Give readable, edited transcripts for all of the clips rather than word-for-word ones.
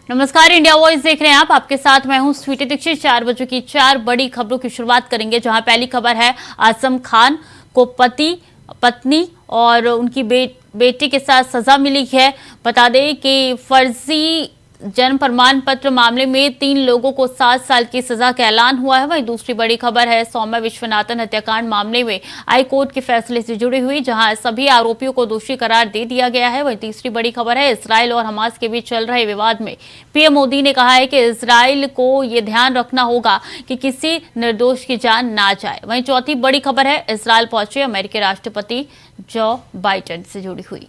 नमस्कार, India voice देख रहे हैं आप। आपके साथ मैं हूं स्वीटी दीक्षित। 4 बजे की 4 बड़ी खबरों की शुरुआत करेंगे, जहां पहली खबर है आजम खान को पति, पत्नी और उनकी बेटी के साथ सजा मिली है। बता दें कि फर्जी जन्म प्रमाण पत्र मामले में 3 लोगों को 7 साल की सजा का ऐलान हुआ है। वहीं दूसरी बड़ी खबर है सौम्या विश्वनाथन हत्याकांड मामले में हाई कोर्ट के फैसले से जुड़ी हुई, जहां सभी आरोपियों को दोषी करार दे दिया गया है। वहीं तीसरी बड़ी खबर है इजरायल और हमास के बीच चल रहे विवाद में पीएम मोदी ने कहा है कि इजरायल को यह ध्यान रखना होगा कि किसी निर्दोष की जान ना जाए। वहीं चौथी बड़ी खबर है इजरायल पहुंचे अमेरिकी राष्ट्रपति जो बाइडेन से जुड़ी हुई।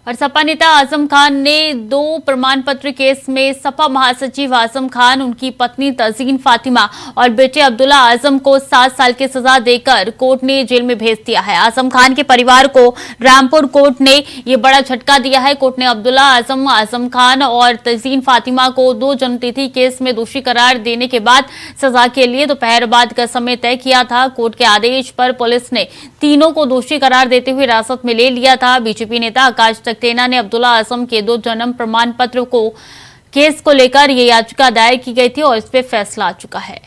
और सपा नेता आजम खान ने 2 प्रमाण पत्र केस में सपा महासचिव आजम खान, उनकी पत्नी तजीन फातिमा और बेटे अब्दुल्ला आजम को 7 साल की सजा देकर कोर्ट ने जेल में भेज दिया है। आजम खान के परिवार को रामपुर कोर्ट ने ये बड़ा झटका दिया है। कोर्ट ने अब्दुल्ला आजम, आजम खान और तजीन फातिमा को 2 जन्मतिथि केस में दोषी करार देने के बाद सजा के लिए दोपहर बाद का समय तय किया था। कोर्ट के आदेश पर पुलिस ने तीनों को दोषी करार देते हुए हिरासत में ले लिया था। बीजेपी नेता आकाश सक्सेना ने अब्दुल्ला आजम के 2 जन्म प्रमाण पत्र को केस को लेकर यह याचिका दायर की गई थी और इस पर फैसला आ चुका है।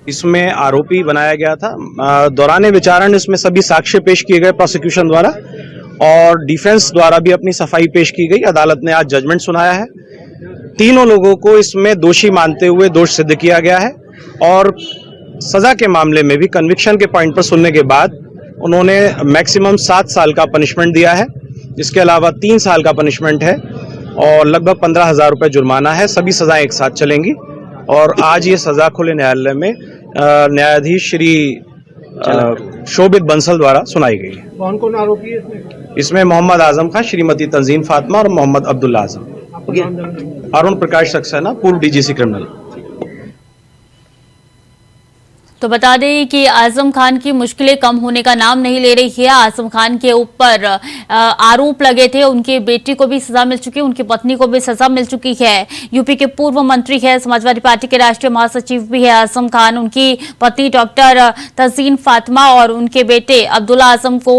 इसमें आरोपी बनाया गया था। दौरान विचारण इसमें सभी साक्ष्य पेश किए गए प्रोसिक्यूशन द्वारा और डिफेंस द्वारा भी अपनी सफाई पेश की गई। अदालत ने आज जजमेंट सुनाया है। तीनों लोगों को इसमें दोषी मानते हुए दोष सिद्ध किया गया है और सजा के मामले में भी कन्विक्शन के पॉइंट पर सुनने के बाद उन्होंने मैक्सिमम 7 साल का पनिशमेंट दिया है। इसके अलावा 3 साल का पनिशमेंट है और लगभग 15,000 रुपए जुर्माना है। सभी सजाएं एक साथ चलेंगी और आज ये सजा खुले न्यायालय में न्यायाधीश श्री शोभित बंसल द्वारा सुनाई गई है। कौन कौन आरोपी है इसमें मोहम्मद आजम खान, श्रीमती तंजीन फातिमा और मोहम्मद अब्दुल्ला आजम। अरुण प्रकाश सक्सेना, पूर्व डीजीसी क्रिमिनल। तो बता दें कि आजम खान की मुश्किलें कम होने का नाम नहीं ले रही है। आजम खान के ऊपर आरोप लगे थे, उनकी बेटी को भी सजा मिल चुकी है, उनकी पत्नी को भी सजा मिल चुकी है। यूपी के पूर्व मंत्री है, समाजवादी पार्टी के राष्ट्रीय महासचिव भी है आजम खान। उनकी पत्नी डॉक्टर तजीन फातिमा और उनके बेटे अब्दुल्ला आजम को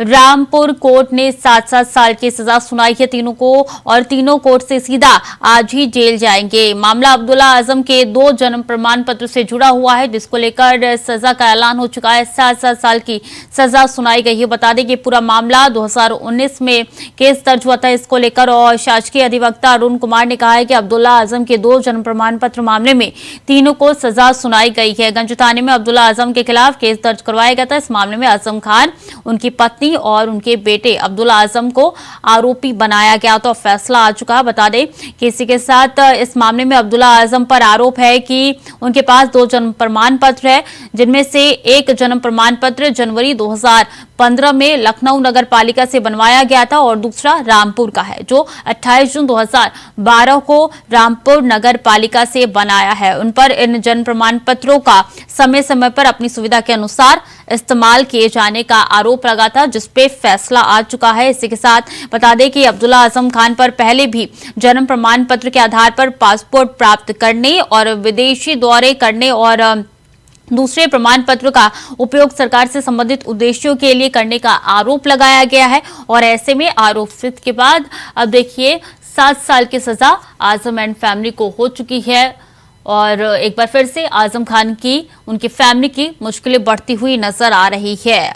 रामपुर कोर्ट ने 7-7 साल की सजा सुनाई है तीनों को, और तीनों कोर्ट से सीधा आज ही जेल जाएंगे। मामला अब्दुल्ला आजम के 2 जन्म प्रमाण पत्र से जुड़ा हुआ है, जिसको लेकर सजा का ऐलान हो चुका है। 7-7 साल की सजा सुनाई गई है। बता दें कि पूरा मामला 2019 में केस दर्ज हुआ था इसको लेकर, और शासकीय अधिवक्ता अरुण कुमार ने कहा है कि अब्दुल्ला आजम के 2 जन्म प्रमाण पत्र मामले में तीनों को सजा सुनाई गई है। गंज थाने में अब्दुल्ला आजम के खिलाफ केस दर्ज करवाया गया था। इस मामले में आजम खान, उनकी पत्नी और उनके बेटे अब्दुल्ला आजम को आरोपी बनाया गया, तो फैसला आ चुका है। बता दें कि इसी के साथ इस मामले में अब्दुल्ला आजम पर आरोप है कि उनके पास 2 जन्म प्रमाण पत्र है, जिनमें से एक जन्म प्रमाण पत्र जनवरी 2015 में लखनऊ नगर पालिका से बनवाया गया था और दूसरा रामपुर का है, जो 28 जून 2012 को रामपुर नगर पालिका से बनाया है। उन पर इन जन्म प्रमाण पत्रों का समय समय पर अपनी सुविधा के अनुसार इस्तेमाल किए जाने का आरोप लगा था, जिसपे फैसला आ चुका है। इसी के साथ बता दें कि अब्दुल्ला आजम खान पर पहले भी जन्म प्रमाण पत्र के आधार पर पासपोर्ट प्राप्त करने और विदेशी दौरे करने और दूसरे प्रमाण पत्र का उपयोग सरकार से संबंधित उद्देश्यों के लिए करने का आरोप लगाया गया है। और ऐसे में आरोप सिद्ध के बाद अब देखिए 7 साल की सजा आजम एंड फैमिली को हो चुकी है। और एक बार फिर से आजम खान की, उनकी फैमिली की मुश्किलें बढ़ती हुई नजर आ रही है।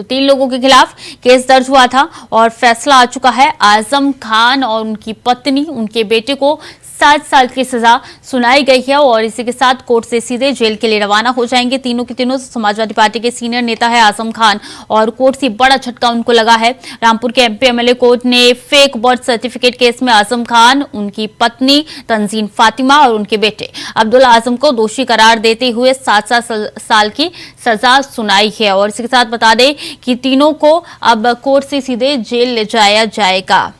तो 3 लोगों के खिलाफ केस दर्ज हुआ था और फैसला आ चुका है। आजम खान और उनकी पत्नी, उनके बेटे को 7 साल की सजा सुनाई गई है और इसी के साथ कोर्ट से सीधे जेल के लिए रवाना हो जाएंगे। तीनों के तीनों समाजवादी पार्टी के सीनियर नेता है आजम खान और कोर्ट से बड़ा झटका उनको लगा है। रामपुर के एमपी एमएलए कोर्ट ने फेक बर्थ सर्टिफिकेट केस में आजम खान, उनकी पत्नी तंजीन फातिमा और उनके बेटे अब्दुल आजम को दोषी करार देते हुए 7 साल की सजा सुनाई है। और इसी के साथ बता दें कि तीनों को अब कोर्ट से सीधे जेल ले जाया जाएगा।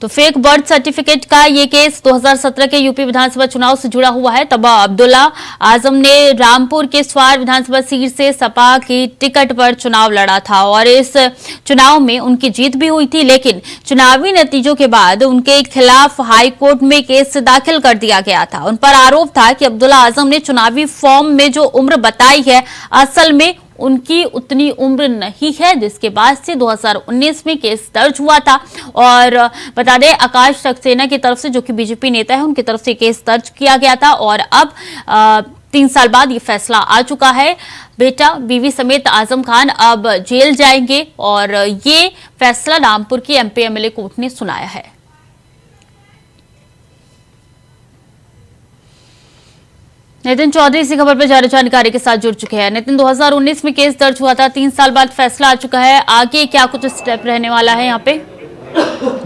तो फेक बर्थ सर्टिफिकेट का ये केस 2017 के यूपी विधानसभा चुनाव से जुड़ा हुआ है। तब अब्दुल्ला आजम ने रामपुर के स्वार विधानसभा सीट से सपा की टिकट पर चुनाव लड़ा था और इस चुनाव में उनकी जीत भी हुई थी, लेकिन चुनावी नतीजों के बाद उनके खिलाफ हाई कोर्ट में केस दाखिल कर दिया गया था। उन पर आरोप था कि अब्दुल्ला आजम ने चुनावी फॉर्म में जो उम्र बताई है असल में उनकी उतनी उम्र नहीं है, जिसके बाद से 2019 में केस दर्ज हुआ था। और बता दें आकाश सक्सेना की तरफ से, जो कि बीजेपी नेता है, उनकी तरफ से केस दर्ज किया गया था और अब 3 साल बाद ये फैसला आ चुका है। बेटा बीवी समेत आजम खान अब जेल जाएंगे और ये फैसला रामपुर की एमपी एमएलए कोर्ट ने सुनाया है। नितिन चौधरी इसी खबर पर ज्यादा जानकारी के साथ जुड़ चुके हैं। नितिन, 2019 में केस दर्ज हुआ था, 3 साल बाद फैसला आ चुका है, आगे क्या कुछ स्टेप रहने वाला है यहाँ पे?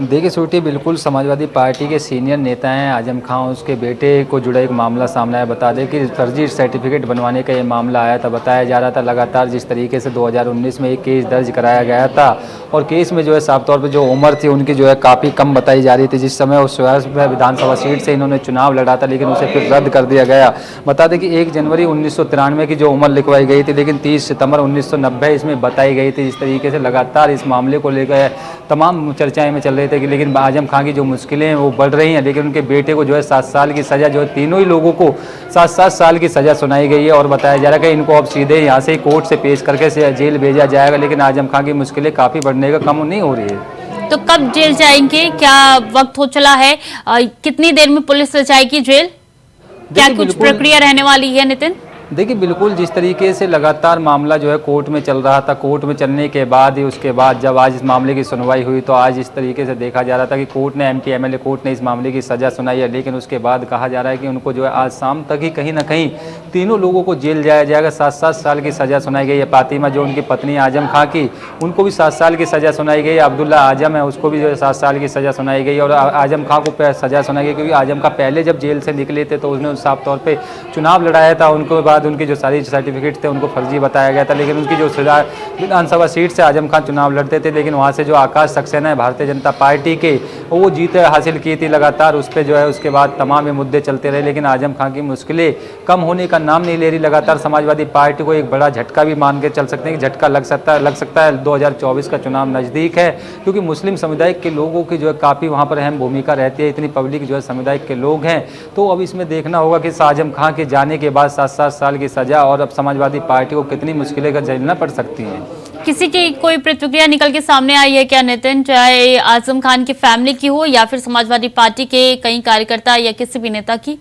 देखिए सूटी, बिल्कुल समाजवादी पार्टी के सीनियर नेता हैं आजम खान, उसके बेटे को जुड़ा एक मामला सामने आया। बता दें कि फर्जी सर्टिफिकेट बनवाने का ये मामला आया था। बताया जा रहा था लगातार जिस तरीके से 2019 में एक केस दर्ज कराया गया था और केस में जो है साफ तौर पे जो उम्र थी उनकी जो है काफ़ी कम बताई जा रही थी। जिस समय उस विधानसभा सीट से इन्होंने चुनाव लड़ा था, लेकिन उसे फिर रद्द कर दिया गया। बता दें कि 1 जनवरी 1993 की जो उम्र लिखवाई गई थी, लेकिन 30 सितंबर 1990 इसमें बताई गई थी। इस तरीके से लगातार इस मामले को लेकर तमाम चर्चाएं में चल रहे थे कि लेकिन आजम खान की जो मुश्किलें हैं वो बढ़ रही हैं, लेकिन उनके बेटे को जो है 7 साल की सज़ा, जो है तीनों ही लोगों को 7-7 साल की सज़ा सुनाई गई है और बताया जा रहा है कि इनको अब सीधे यहाँ से कोर्ट से पेश करके जेल भेजा जाएगा। लेकिन आजम खान की मुश्किलें काफ़ी बढ़ने का कम नहीं हो रही है। तो कब जेल जाएंगे, क्या वक्त हो चला है, कितनी देर में पुलिस ले जाएगी जेल, क्या कुछ प्रक्रिया रहने वाली है नितिन? देखिए बिल्कुल, जिस तरीके से लगातार मामला जो है कोर्ट में चल रहा था, कोर्ट में चलने के बाद ही उसके बाद जब आज इस मामले की सुनवाई हुई तो आज इस तरीके से देखा जा रहा था कि कोर्ट ने एमपी एमएलए कोर्ट ने इस मामले की सज़ा सुनाई है। लेकिन उसके बाद कहा जा रहा है कि उनको जो है आज शाम तक ही कहीं ना कहीं तीनों लोगों को जेल जाया जाएगा। 7-7 साल की सज़ा सुनाई गई है। फातिमा जो उनकी पत्नी आजम खां की, उनको भी 7 साल की सज़ा सुनाई गई है। अब्दुल्ला आजम है, उसको भी जो है 7 साल की सज़ा सुनाई गई और आजम खां को सज़ा सुनाई गई, क्योंकि आजम खां पहले जब जेल से निकले थे तो उसने साफ तौर पर चुनाव लड़ाया था। उनके बाद उनकी जो सारी सर्टिफिकेट थे उनको फर्जी बताया गया था, लेकिन उनकी जो विधानसभा सीट से आजम खान चुनाव लड़ते थे, लेकिन वहाँ से जो आकाश सक्सेना है भारतीय जनता पार्टी के, वो जीत हासिल की थी लगातार। उस पर जो है उसके बाद तमाम ये मुद्दे चलते रहे, लेकिन आजम खान की मुश्किलें कम होने का नाम नहीं ले रही। लगातार समाजवादी पार्टी को एक बड़ा झटका भी मान के चल सकते हैं कि झटका लग सकता है। 2024 का चुनाव नज़दीक है, क्योंकि मुस्लिम समुदाय के लोगों की जो है काफ़ी वहाँ पर अहम भूमिका रहती है। इतनी पब्लिक जो है समुदाय के लोग हैं, तो अब इसमें देखना होगा कि आजम खान के जाने के बाद 7-7 साल की सज़ा और अब समाजवादी पार्टी को कितनी मुश्किलें का झेलना पड़ सकती हैं। किसी की कोई प्रतिक्रिया निकल के सामने आई है क्या नितिन, चाहे आजम खान की फैमिली की हो या फिर समाजवादी पार्टी के कई कार्यकर्ता या किसी भी नेता की?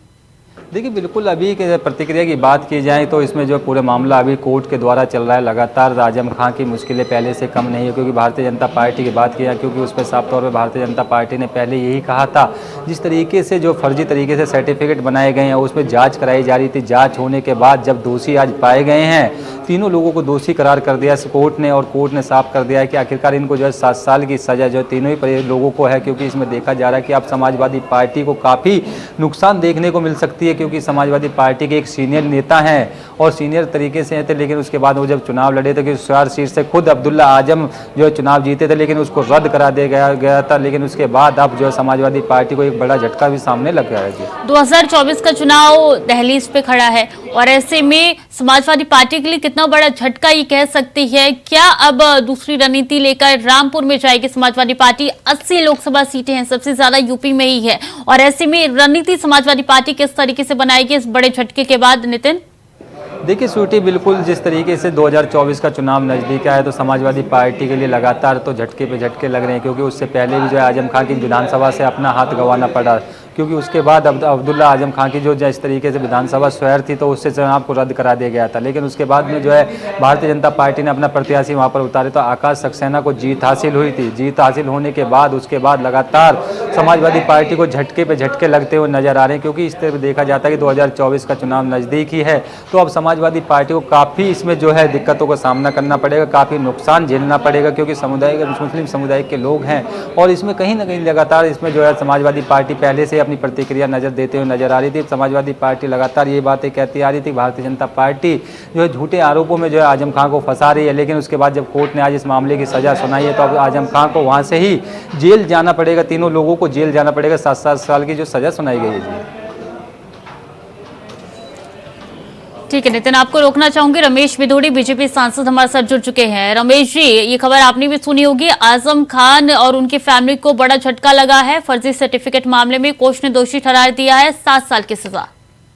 देखिए बिल्कुल, अभी के प्रतिक्रिया की बात की जाए तो इसमें जो पूरा मामला अभी कोर्ट के द्वारा चल रहा है। लगातार आजम खान की मुश्किलें पहले से कम नहीं है, क्योंकि भारतीय जनता पार्टी की बात की जाए, क्योंकि उस पर साफ तौर पर भारतीय जनता पार्टी ने पहले यही कहा था। जिस तरीके से जो फर्जी तरीके से सर्टिफिकेट बनाए गए हैं उसमें जाँच कराई जा रही थी। जाँच होने के बाद जब दोषी आज पाए गए हैं, तीनों लोगों को दोषी करार कर दिया कोर्ट ने, और कोर्ट ने साफ कर दिया है कि आखिरकार इनको जो है 7 साल की सज़ा जो तीनों ही लोगों को है। क्योंकि इसमें देखा जा रहा है कि अब समाजवादी पार्टी को काफ़ी नुकसान देखने को मिल सकती है, क्योंकि समाजवादी पार्टी के एक सीनियर नेता हैं और सीनियर तरीके से थे, लेकिन उसके बाद वो जब चुनाव लड़े थे कि स्वार सीट से खुद अब्दुल्ला आजम जो चुनाव जीते थे, लेकिन उसको रद्द करा दिया गया था। लेकिन उसके बाद अब जो समाजवादी पार्टी को एक बड़ा झटका भी सामने लग गया है। 2024 का चुनाव दहलीज पे खड़ा है और ऐसे में समाजवादी पार्टी के लिए कितना बड़ा झटका ये कह सकती है? क्या अब दूसरी रणनीति लेकर रामपुर में जाएगी समाजवादी पार्टी? 80 लोकसभा सीटें हैं, सबसे ज्यादा यूपी में ही है, और ऐसे में रणनीति समाजवादी पार्टी किस तरीके से बनाएगी इस बड़े झटके के बाद नितिन? देखिए सूटी, बिल्कुल जिस तरीके से 2024 का चुनाव नज़दीक आया तो समाजवादी पार्टी के लिए लगातार तो झटके पे झटके लग रहे हैं, क्योंकि उससे पहले भी जो है आजम खान की विधानसभा से अपना हाथ गंवाना पड़ा। क्योंकि उसके बाद अब्दुल्ला आजम खान की जो जिस तरीके से विधानसभा स्वैर थी तो उससे चुनाव को रद्द करा दिया गया था। लेकिन उसके बाद में जो है भारतीय जनता पार्टी ने अपना प्रत्याशी वहाँ पर उतारे तो आकाश सक्सेना को जीत हासिल हुई थी। जीत हासिल होने के बाद उसके बाद लगातार समाजवादी पार्टी को झटके पे झटके लगते हुए नजर आ रहे हैं, क्योंकि इस तरह देखा जाता है कि 2024 का चुनाव नज़दीक ही है। तो अब समाजवादी पार्टी को काफ़ी इसमें जो है दिक्कतों का सामना करना पड़ेगा, काफ़ी नुकसान झेलना पड़ेगा, क्योंकि मुस्लिम समुदाय के लोग हैं और इसमें कहीं ना कहीं लगातार इसमें जो है समाजवादी पार्टी पहले से अपनी प्रतिक्रिया देते हुए नजर आ रही थी। समाजवादी पार्टी लगातार ये बातें कहती आ रही थी भारतीय जनता पार्टी जो है झूठे आरोपों में जो है आजम खान को फंसा रही है। लेकिन उसके बाद जब कोर्ट ने आज इस मामले की सजा सुनाई है तो अब आजम खान को वहाँ से ही जेल जाना पड़ेगा। तीनों लोगों को जेल जाना पड़ेगा। 7-7 साल की जो सजा सुनाई गई है जी। ठीक है नितिन, आपको रोकना चाहूंगी। रमेश बिधोड़ी बीजेपी सांसद हमारे साथ जुड़ चुके हैं। रमेश जी, ये खबर आपने भी सुनी होगी, आजम खान और उनकी फैमिली को बड़ा झटका लगा है। फर्जी सर्टिफिकेट मामले में कोर्ट ने दोषी ठहरा दिया है 7 साल की सजा।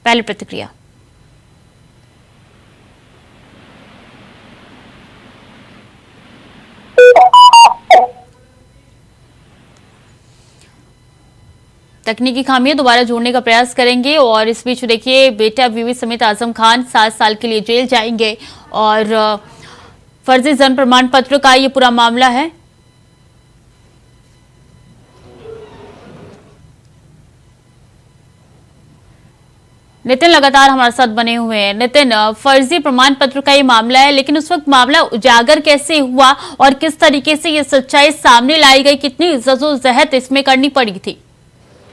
पहली प्रतिक्रिया। तकनीकी खामियां दोबारा जोड़ने का प्रयास करेंगे। और इस बीच देखिए, बेटा बीवी समेत आजम खान 7 साल के लिए जेल जाएंगे और फर्जी जन्म प्रमाण पत्र का ये पूरा मामला है। नितिन लगातार हमारे साथ बने हुए हैं। नितिन, फर्जी प्रमाण पत्र का ये मामला है, लेकिन उस वक्त मामला उजागर कैसे हुआ और किस तरीके से ये सच्चाई सामने लाई गई, कितनी जद्दोजहद इसमें करनी पड़ी थी?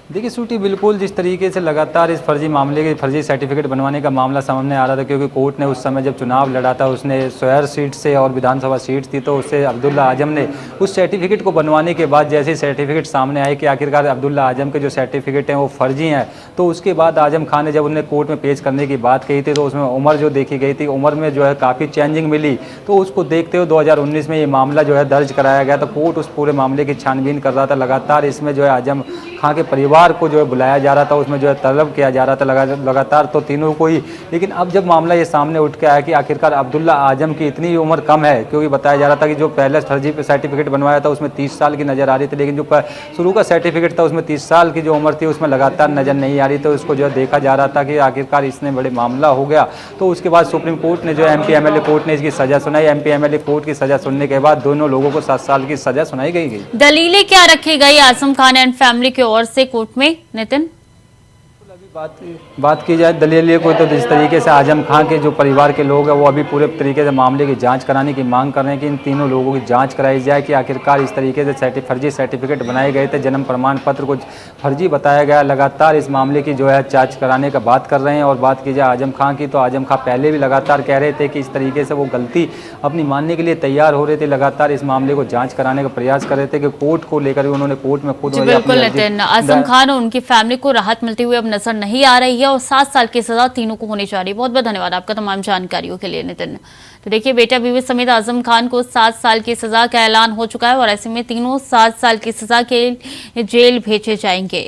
देखिए सूटी, बिल्कुल जिस तरीके से लगातार इस फर्जी मामले के फर्जी सर्टिफिकेट बनवाने का मामला सामने आ रहा था, क्योंकि कोर्ट ने उस समय जब चुनाव लड़ा था उसने स्वैर सीट से और विधानसभा सीट थी तो उससे अब्दुल्ला आजम ने उस सर्टिफिकेट को बनवाने के बाद जैसे सर्टिफिकेट सामने आए कि आखिरकार अब्दुल्ला आजम के जो सर्टिफिकेट हैं वो फर्जी हैं, तो उसके बाद आजम खान ने जब उन्हें कोर्ट में पेश करने की बात कही थी तो उसमें उम्र जो देखी गई थी, उम्र में जो है काफ़ी चेंजिंग मिली। तो उसको देखते हुए 2019 में ये मामला जो है दर्ज कराया गया। तो कोर्ट उस पूरे मामले की छानबीन कर रहा था। लगातार इसमें जो है आजम खान के परिवार को जो है बुलाया जा रहा था, उसमें जो है तलब किया जा रहा था लगातार, तो तीनों को ही। लेकिन अब जब मामला ये सामने उठ के आया कि आखिरकार अब्दुल्ला आजम की इतनी उम्र कम है, क्योंकि बताया जा रहा था कि जो पहले फर्जी सर्टिफिकेट बनवाया था उसमें 30 साल की नज़र आ रही थी, लेकिन जो शुरू का सर्टिफिकेट था उसमें 30 साल की जो उम्र थी उसमें लगातार नज़र नहीं आ रही। तो उसको जो है देखा जा रहा था कि आखिरकार इसने बड़े मामला हो गया। तो उसके बाद सुप्रीम कोर्ट ने जो MP MLA कोर्ट ने इसकी सजा सुनाई। MP MLA कोर्ट की सजा सुनने के बाद दोनों लोगों को 7 साल की सजा सुनाई गई। दलीलें क्या रखी गई आजम खान एंड फैमिली की ओर से कोर्ट में? नितिन, बात की जाए दलील को, तो जिस तरीके से आजम खान के जो परिवार के लोग हैं वो अभी पूरे तरीके से मामले की जांच कराने की मांग कर रहे हैं कि इन तीनों लोगों की जांच कराई जाए कि आखिरकार इस तरीके से फर्जी सर्टिफिकेट बनाए गए थे, जन्म प्रमाण पत्र को फर्जी बताया गया। लगातार इस मामले की जो है जांच कराने का बात कर रहे हैं। और बात की जाए आजम खान की, तो आजम खान पहले भी लगातार कह रहे थे कि इस तरीके से वो गलती अपनी मानने के लिए तैयार हो रहे थे। लगातार इस मामले को जाँच कराने का प्रयास कर रहे थे कि कोर्ट को लेकर उन्होंने कोर्ट में खुद। बिल्कुल नितिन, आजम खान और उनकी फैमिली को राहत मिलती हुई अब नजर नहीं आ रही है और 7 साल की सजा तीनों को होनी चाहिए। बहुत बहुत धन्यवाद आपका तमाम जानकारियों के लिए नितिन। तो देखिए, बेटा बीवी समेत आजम खान को 7 साल की सजा का ऐलान हो चुका है और ऐसे में तीनों 7 साल की सजा के जेल भेजे जाएंगे।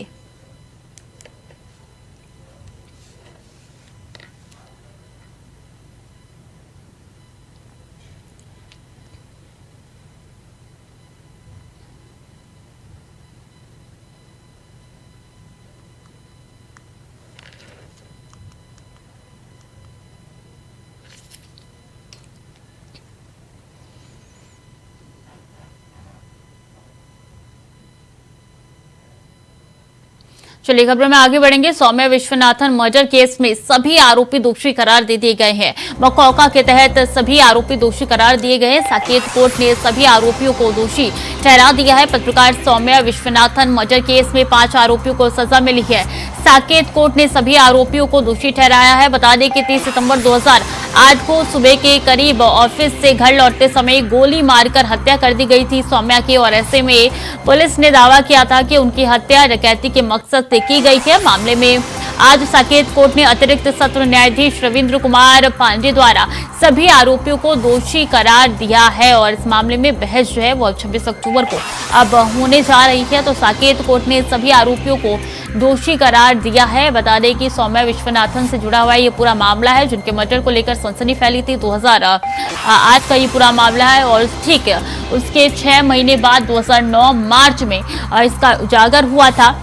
चलिए खबरों में आगे बढ़ेंगे। सौम्या विश्वनाथन मर्डर केस में सभी आरोपी दोषी करार दे दिए गए हैं। मकौका के तहत सभी आरोपी दोषी करार दिए गए हैं। साकेत कोर्ट ने सभी आरोपियों को दोषी ठहरा दिया है। पत्रकार सौम्या विश्वनाथन मर्डर केस में 5 आरोपियों को सजा मिली है। साकेत कोर्ट ने सभी आरोपियों को दोषी ठहराया है। बता दें कि 30 सितंबर 2008 को सुबह के करीब ऑफिस से घर लौटते समय गोली मारकर हत्या कर दी गई थी सौम्या की, और ऐसे में पुलिस ने दावा किया था कि उनकी हत्या डकैती के मकसद से की गई है। मामले में आज साकेत कोर्ट ने अतिरिक्त सत्र न्यायाधीश रविंद्र कुमार पांडे द्वारा सभी आरोपियों को दोषी करार दिया है और इस मामले में बहस जो है वो 26 अक्टूबर को अब होने जा रही है। तो साकेत कोर्ट ने सभी आरोपियों को दोषी करार दिया है। बता दें कि सौम्या विश्वनाथन से जुड़ा हुआ ये पूरा मामला है, जिनके मर्डर को लेकर सनसनी फैली थी। 2008 का ये पूरा मामला है और ठीक है उसके 6 महीने बाद 2009 मार्च में इसका उजागर हुआ था।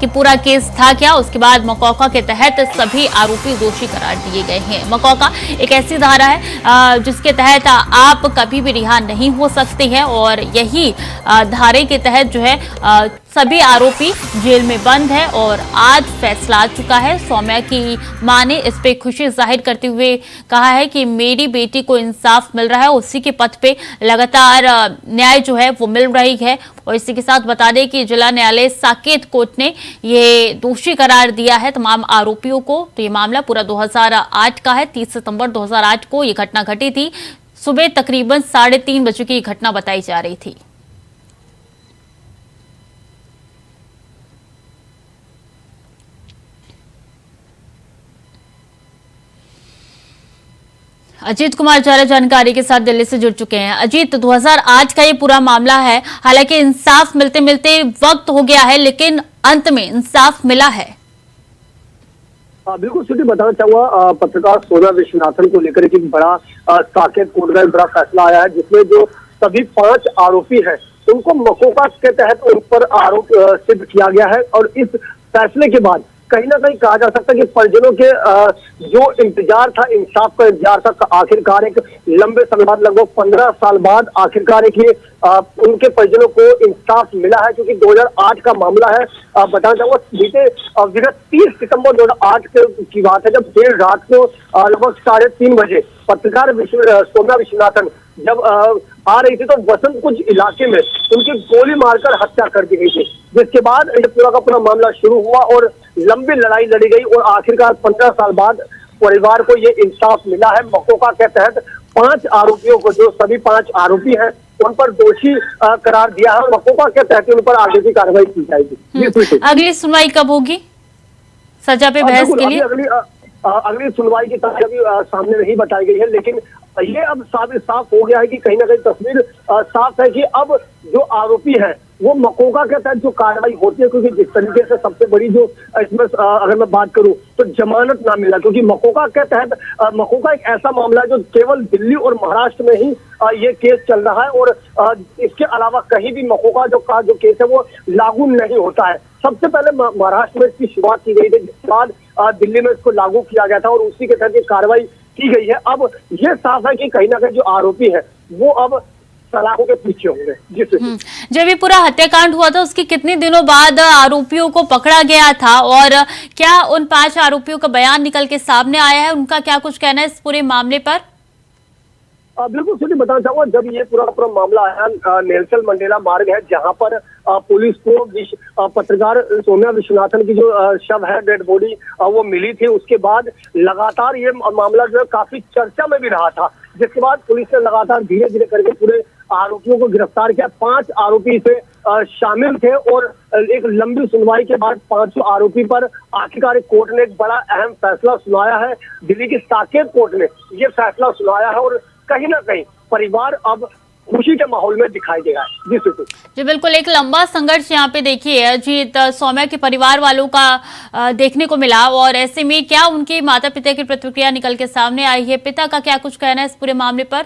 कि पूरा केस था क्या। उसके बाद मकौका के तहत सभी आरोपी दोषी करार दिए गए हैं। मकौका एक ऐसी धारा है जिसके तहत आप कभी भी रिहा नहीं हो सकते हैं और यही धारे के तहत जो है सभी आरोपी जेल में बंद है और आज फैसला आ चुका है। सौम्या की मां ने इस पे खुशी जाहिर करते हुए कहा है कि मेरी बेटी को इंसाफ मिल रहा है, उसी के पथ पे लगातार न्याय जो है वो मिल रही है। और इसी के साथ बता दें कि जिला न्यायालय साकेत कोर्ट ने ये दोषी करार दिया है तमाम आरोपियों को। तो ये मामला पूरा 2008 का है। 30 सितंबर 2008 को ये घटना घटी थी। सुबह तकरीबन 3:30 बजे की घटना बताई जा रही थी। अजीत कुमार ज्यादा जानकारी के साथ दिल्ली से जुड़ चुके हैं। अजीत, 2008 का ये पूरा मामला है, हालांकि इंसाफ मिलते मिलते वक्त हो गया है, लेकिन अंत में इंसाफ मिला है। बिल्कुल सिटी बताना चाहूंगा, पत्रकार सौम्या विश्वनाथन को लेकर एक बड़ा साकेत कोर्ट का बड़ा फैसला आया है, जिसमें जो सभी 5 आरोपी हैं उनको मकौका के तहत उन पर आरोप सिद्ध किया गया है। और इस फैसले के बाद कहीं ना कहीं कहा जा सकता है कि परिजनों के जो इंतजार था, इंसाफ का इंतजार था, आखिरकार एक लंबे समय बाद लगभग 15 साल बाद आखिरकार एक उनके परिजनों को इंसाफ मिला है, क्योंकि 2008 का मामला है। बताना चाहूंगा बीते 30 सितंबर 2008 की बात है, जब देर रात को लगभग 3:30 बजे पत्रकार सौम्या विश्वनाथन जब आ रही थी तो वसंत कुंज इलाके में उनकी गोली मारकर हत्या कर दी गई थी, जिसके बाद पूरा का पूरा मामला शुरू हुआ और लंबी लड़ाई लड़ी गई और आखिरकार 15 साल बाद परिवार को ये इंसाफ मिला है। मकौका के तहत 5 आरोपियों को, जो सभी 5 आरोपी हैं, उन पर दोषी करार दिया है। मकौका के तहत उन पर आगे की कार्रवाई की जाएगी। अगली सुनवाई कब होगी सजा पे बहस के लिए? अगली सुनवाई की तारीख अभी सामने नहीं बताई गई है, लेकिन ये अब साफ हो गया है कि कहीं ना कहीं तस्वीर साफ है कि अब जो आरोपी है वो मकौका के तहत जो कार्रवाई होती है, क्योंकि जिस तरीके से सबसे बड़ी जो इसमें अगर मैं बात करूं तो जमानत ना मिला, क्योंकि मकौका के तहत मकौका एक ऐसा मामला है जो केवल दिल्ली और महाराष्ट्र में ही ये केस चल रहा है और इसके अलावा कहीं भी मकौका जो केस है वो लागू नहीं होता है। सबसे पहले महाराष्ट्र में इसकी शुरुआत की गई थी, जिसके बाद दिल्ली में इसको लागू किया गया था और उसी के तहत ये कार्रवाई की गई है। अब ये साफ है कि कहीं ना कहीं जो आरोपी है वो अब सलाखों के पीछे होंगे। जब ये पूरा हत्याकांड हुआ था उसके कितने दिनों बाद आरोपियों को पकड़ा गया था और क्या उन 5 आरोपियों का बयान निकल के सामने आया है? उनका क्या कुछ कहना है इस पूरे मामले पर? बिल्कुल सिटी बताना चाहूंगा, जब ये पूरा मामला आया, नेल्सन मंडेला मार्ग है जहां पर पुलिस को पत्रकार सौम्या विश्वनाथन की जो शव है, डेड बॉडी वो मिली थी, उसके बाद लगातार ये मामला जो है काफी चर्चा में भी रहा था, जिसके बाद पुलिस ने लगातार धीरे धीरे करके पूरे आरोपियों को गिरफ्तार किया। 5 आरोपी से शामिल थे और एक लंबी सुनवाई के बाद 5 आरोपी पर आखिरकार कोर्ट ने एक बड़ा अहम फैसला सुनाया है। दिल्ली की साकेत कोर्ट ने ये फैसला सुनाया है और कहीं ना कहीं परिवार अब खुशी के माहौल में दिखाई दे रहा है। जी बिल्कुल, एक लंबा संघर्ष यहाँ पे देखिए अजीत, सौम्या के परिवार वालों का देखने को मिला और ऐसे में क्या उनके माता पिता की प्रतिक्रिया निकल के सामने आई है? पिता का क्या कुछ कहना है इस पूरे मामले पर?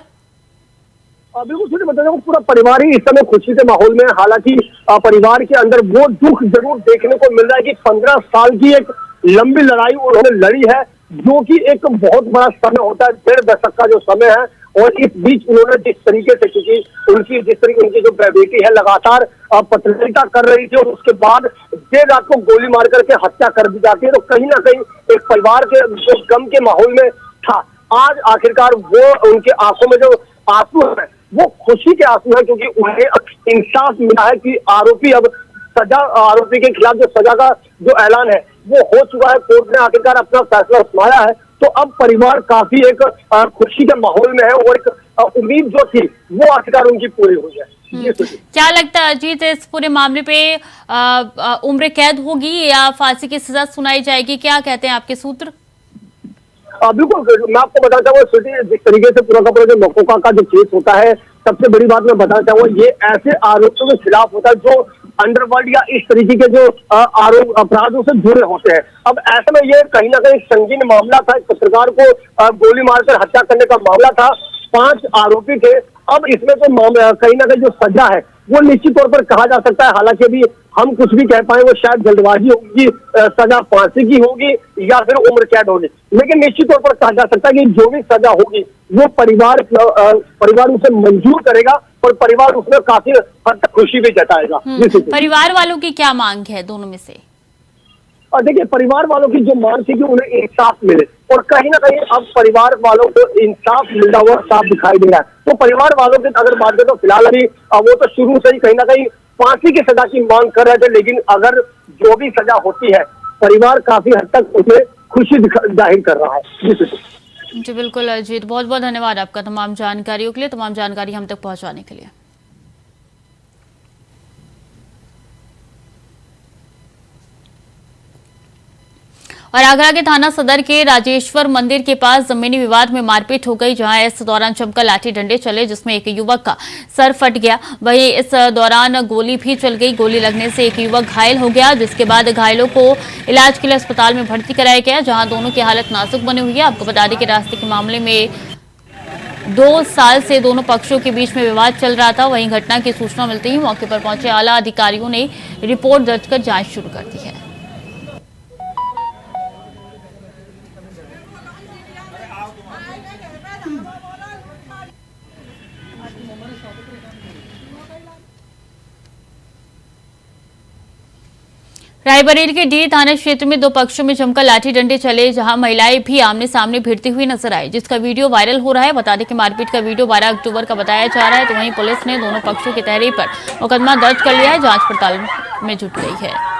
बिल्कुल बताना, पूरा परिवार ही इस समय खुशी के माहौल में। हालांकि परिवार के अंदर वो दुख जरूर देखने को मिल रहा है कि 15 साल की एक लंबी लड़ाई उन्होंने लड़ी है, जो कि एक बहुत बड़ा समय होता है, 1.5 दशक का जो समय है। और इस बीच उन्होंने जिस तरीके से, क्योंकि उनकी जो बेटी है लगातार पत्रकारिता कर रही थी और उसके बाद देर रात को गोली मार करके हत्या कर दी जाती है, तो कहीं ना कहीं एक परिवार के जो गम के माहौल में था, आज आखिरकार वो उनके आंखों में जो आंसू है वो खुशी के आंसू है, क्योंकि उन्हें इंसाफ मिला है कि आरोपी के खिलाफ जो सजा का जो ऐलान है वो हो चुका है। कोर्ट ने आखिरकार अपना फैसला सुनाया है, तो अब परिवार काफी एक खुशी के माहौल में है और एक उम्मीद जो थी वो आखिरकार उनकी पूरी हुई है। क्या लगता है अजीत, इस पूरे मामले पे उम्र कैद होगी या फांसी की सजा सुनाई जाएगी? क्या कहते हैं आपके सूत्र? बिल्कुल, मैं आपको बताना चाहूंगा जिस तरीके से पूरा का पूरा जो मकौका का जो केस होता है, सबसे बड़ी बात मैं बताना चाहूंगा, ये ऐसे आरोपों के खिलाफ होता है जो अंडरवर्ल्ड या इस तरीके के जो आरोप अपराधों से जुड़े होते हैं। अब ऐसे में ये कहीं ना कहीं संगीन मामला था, पत्रकार को गोली मारकर हत्या करने का मामला था, 5 आरोपी थे। अब इसमें तो कहीं ना कहीं जो सजा है वो निश्चित तौर पर कहा जा सकता है। हालांकि अभी हम कुछ भी कह पाए, वो शायद जल्दबाजी होगी, सजा फांसी की होगी या फिर उम्र कैद होगी, लेकिन निश्चित तौर पर कहा जा सकता है कि जो भी सजा होगी वो परिवार उसे मंजूर करेगा और परिवार उसमें काफी हद तक खुशी भी जताएगा। परिवार वालों की क्या मांग है दोनों में से? और देखिए, परिवार वालों की जो मांग थी कि उन्हें इंसाफ मिले, और कहीं ना कहीं अब परिवार वालों को इंसाफ मिलता हुआ साफ दिखाई दे रहा है। तो परिवार वालों की अगर बात करें तो फिलहाल अभी वो तो शुरू से ही कहीं ना कहीं फांसी की सजा की मांग कर रहे थे, लेकिन अगर जो भी सजा होती है परिवार काफी हद तक उसमें खुशी जाहिर कर रहा है। जी बिल्कुल अजीत, बहुत बहुत धन्यवाद आपका तमाम जानकारियों के लिए, तमाम जानकारी हम तक पहुंचाने के लिए। और आगरा के थाना सदर के राजेश्वर मंदिर के पास जमीनी विवाद में मारपीट हो गई, जहां इस दौरान जमकर लाठी डंडे चले, जिसमें एक युवक का सर फट गया। वहीं इस दौरान गोली भी चल गई। गोली लगने से एक युवक घायल हो गया, जिसके बाद घायलों को इलाज के लिए अस्पताल में भर्ती कराया गया, जहां दोनों की हालत नाजुक बनी हुई है। आपको बता दें कि रास्ते के मामले में 2 साल से दोनों पक्षों के बीच में विवाद चल रहा था। वहीं घटना की सूचना मिलते ही मौके पर पहुंचे आला अधिकारियों ने रिपोर्ट दर्ज कर जांच शुरू कर दी है। रायबरेली के डी थाना क्षेत्र में 2 पक्षों में जमकर लाठी डंडे चले, जहां महिलाएं भी आमने सामने भिड़ती हुई नजर आई, जिसका वीडियो वायरल हो रहा है। बता दें कि मारपीट का वीडियो 12 अक्टूबर का बताया जा रहा है। तो वहीं पुलिस ने दोनों पक्षों की तहरीर पर मुकदमा दर्ज कर लिया है, जांच पड़ताल में जुट गई है।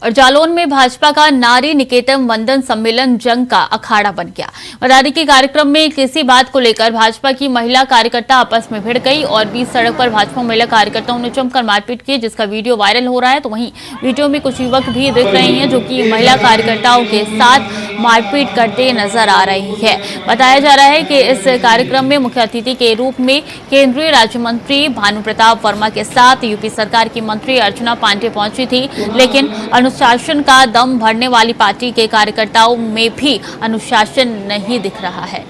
और जालौन में भाजपा का नारी निकेतन वंदन सम्मेलन जंग का अखाड़ा बन गया। बता दें कि कार्यक्रम में किसी बात को लेकर भाजपा की महिला कार्यकर्ता आपस में भिड़ गई और बीच सड़क पर भाजपा महिला कार्यकर्ताओं ने जमकर मारपीट की, जिसका वीडियो वायरल हो रहा है। तो वहीं वीडियो में कुछ युवक भी दिख रहे हैं जो कि महिला कार्यकर्ताओं के साथ मारपीट करते नजर आ रही है। बताया जा रहा है कि इस कार्यक्रम में मुख्य अतिथि के रूप में केंद्रीय राज्य मंत्री भानु प्रताप वर्मा के साथ यूपी सरकार की मंत्री अर्चना पांडे पहुंची थी, लेकिन अनुशासन का दम भरने वाली पार्टी के कार्यकर्ताओं में भी अनुशासन नहीं दिख रहा है।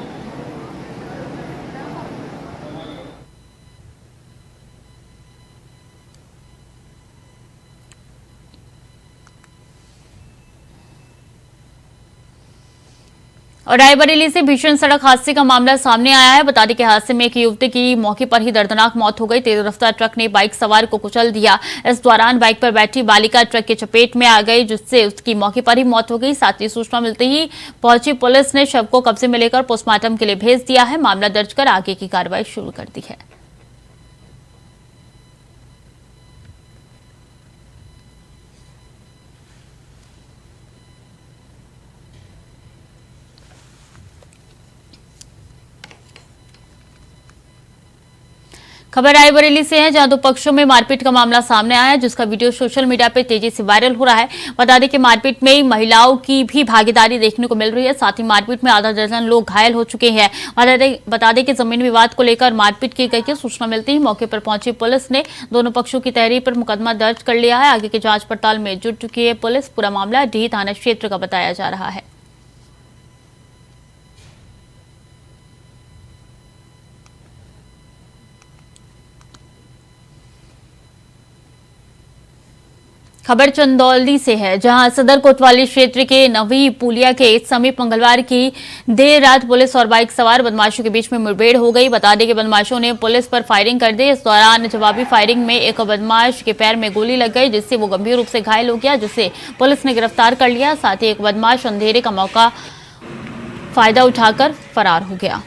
और रायबरेली से भीषण सड़क हादसे का मामला सामने आया है। बता दें कि हादसे में एक युवती की मौके पर ही दर्दनाक मौत हो गई। तेज रफ्तार ट्रक ने बाइक सवार को कुचल दिया। इस दौरान बाइक पर बैठी बालिका ट्रक की चपेट में आ गई, जिससे उसकी मौके पर ही मौत हो गई। साथ ही सूचना मिलते ही पहुंची पुलिस ने शव को कब्जे में लेकर पोस्टमार्टम के लिए भेज दिया है। मामला दर्ज कर आगे की कार्रवाई शुरू कर दी है। खबर रायबरेली से है, जहां 2 पक्षों में मारपीट का मामला सामने आया है, जिसका वीडियो सोशल मीडिया पर तेजी से वायरल हो रहा है। बता दें कि मारपीट में महिलाओं की भी भागीदारी देखने को मिल रही है। साथ ही मारपीट में आधा दर्जन लोग घायल हो चुके हैं। बता दें कि जमीन विवाद को लेकर मारपीट की गई है। सूचना मिलते ही मौके पर पहुंची पुलिस ने दोनों पक्षों की तहरीर पर मुकदमा दर्ज कर लिया है। आगे की जांच पड़ताल में जुट चुकी है पुलिस। पूरा मामला डी थाना क्षेत्र का बताया जा रहा है। खबर चंदौली से है, जहां सदर कोतवाली क्षेत्र के नवी पुलिया के समीप मंगलवार की देर रात पुलिस और बाइक सवार बदमाशों के बीच में मुठभेड़ हो गई। बता दें कि बदमाशों ने पुलिस पर फायरिंग कर दी। इस दौरान जवाबी फायरिंग में एक बदमाश के पैर में गोली लग गई, जिससे वो गंभीर रूप से घायल हो गया, जिसे पुलिस ने गिरफ्तार कर लिया। साथ ही एक बदमाश अंधेरे का मौका फायदा उठाकर फरार हो गया।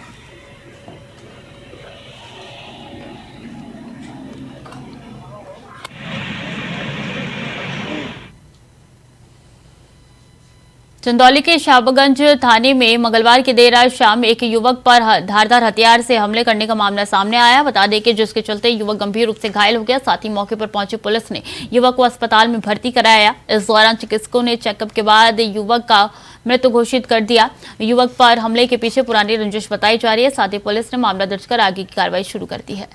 चंदौली के शाहबगंज थाने में मंगलवार की देर रात शाम एक युवक पर धारदार हथियार से हमले करने का मामला सामने आया। बता दें कि जिसके चलते युवक गंभीर रूप से घायल हो गया। साथ ही मौके पर पहुंची पुलिस ने युवक को अस्पताल में भर्ती कराया। इस दौरान चिकित्सकों ने चेकअप के बाद युवक का मृत घोषित कर दिया। युवक पर हमले के पीछे पुरानी रंजिश बताई जा रही है। साथ ही पुलिस ने मामला दर्ज कर आगे की कार्रवाई शुरू कर दी है।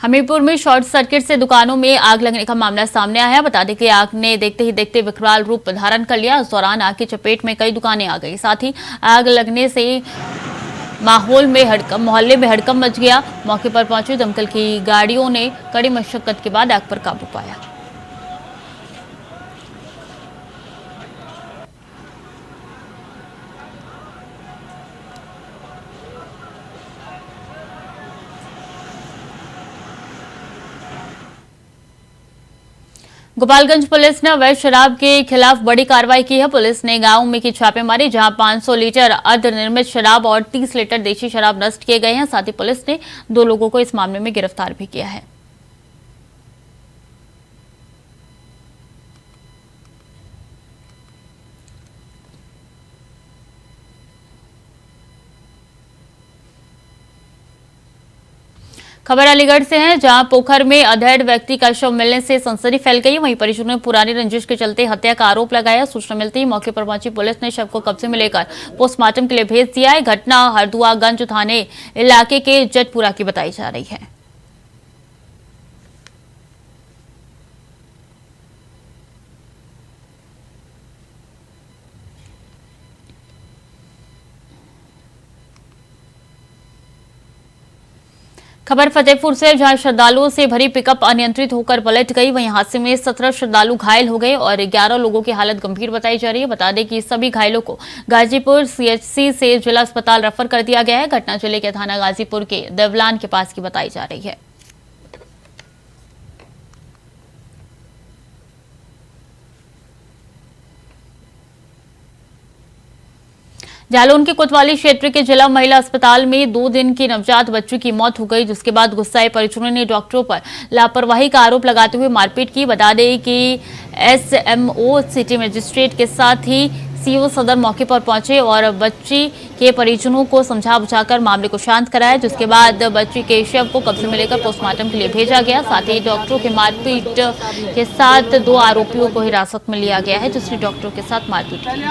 हमीरपुर में शॉर्ट सर्किट से दुकानों में आग लगने का मामला सामने आया है। बता दें कि आग ने देखते ही देखते विकराल रूप धारण कर लिया। इस दौरान आग की चपेट में कई दुकानें आ गई। साथ ही आग लगने से मोहल्ले में हड़कंप मच गया। मौके पर पहुंची दमकल की गाड़ियों ने कड़ी मशक्कत के बाद आग पर काबू पाया। गोपालगंज पुलिस ने अवैध शराब के खिलाफ बड़ी कार्रवाई की है। पुलिस ने गांव में की छापेमारी, जहां 500 लीटर अर्धनिर्मित शराब और 30 लीटर देशी शराब नष्ट किए गए हैं। साथ ही पुलिस ने 2 लोगों को इस मामले में गिरफ्तार भी किया है। खबर अलीगढ़ से है, जहां पोखर में अधेड़ व्यक्ति का शव मिलने से सनसनी फैल गई। वहीं परिजनों ने पुरानी रंजिश के चलते हत्या का आरोप लगाया। सूचना मिलते ही मौके पर पहुंची पुलिस ने शव को कब्जे में लेकर पोस्टमार्टम के लिए भेज दिया है। घटना हरदुआगंज थाने इलाके के जटपुरा की बताई जा रही है। खबर फतेहपुर से, जहां श्रद्धालुओं से भरी पिकअप अनियंत्रित होकर पलट गई। वहीं हादसे में 17 श्रद्धालु घायल हो गए और 11 लोगों की हालत गंभीर बताई जा रही है। बता दें कि सभी घायलों को गाजीपुर सीएचसी से जिला अस्पताल रेफर कर दिया गया है। घटना जिले के थाना गाजीपुर के देवलान के पास की बताई जा रही है। जालौन के कोतवाली क्षेत्र के जिला महिला अस्पताल में 2 दिन की नवजात बच्ची की मौत हो गई, जिसके बाद गुस्साए परिजनों ने डॉक्टरों पर लापरवाही का आरोप लगाते हुए मारपीट की। बता दें कि एसएमओ सिटी मजिस्ट्रेट के साथ ही सीओ सदर मौके पर पहुंचे और बच्ची के परिजनों को समझा बुझाकर मामले को शांत कराया, जिसके बाद बच्ची के शव को कब्जे में लेकर पोस्टमार्टम के लिए भेजा गया। साथ ही डॉक्टरों के मारपीट के साथ 2 आरोपियों को हिरासत में लिया गया है, जिसने डॉक्टरों के साथ मारपीट की।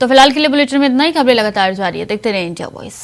तो फिलहाल के लिए बुलेटिन में इतना ही। खबरें लगातार जारी है, देखते रहिए इंडिया वॉइस।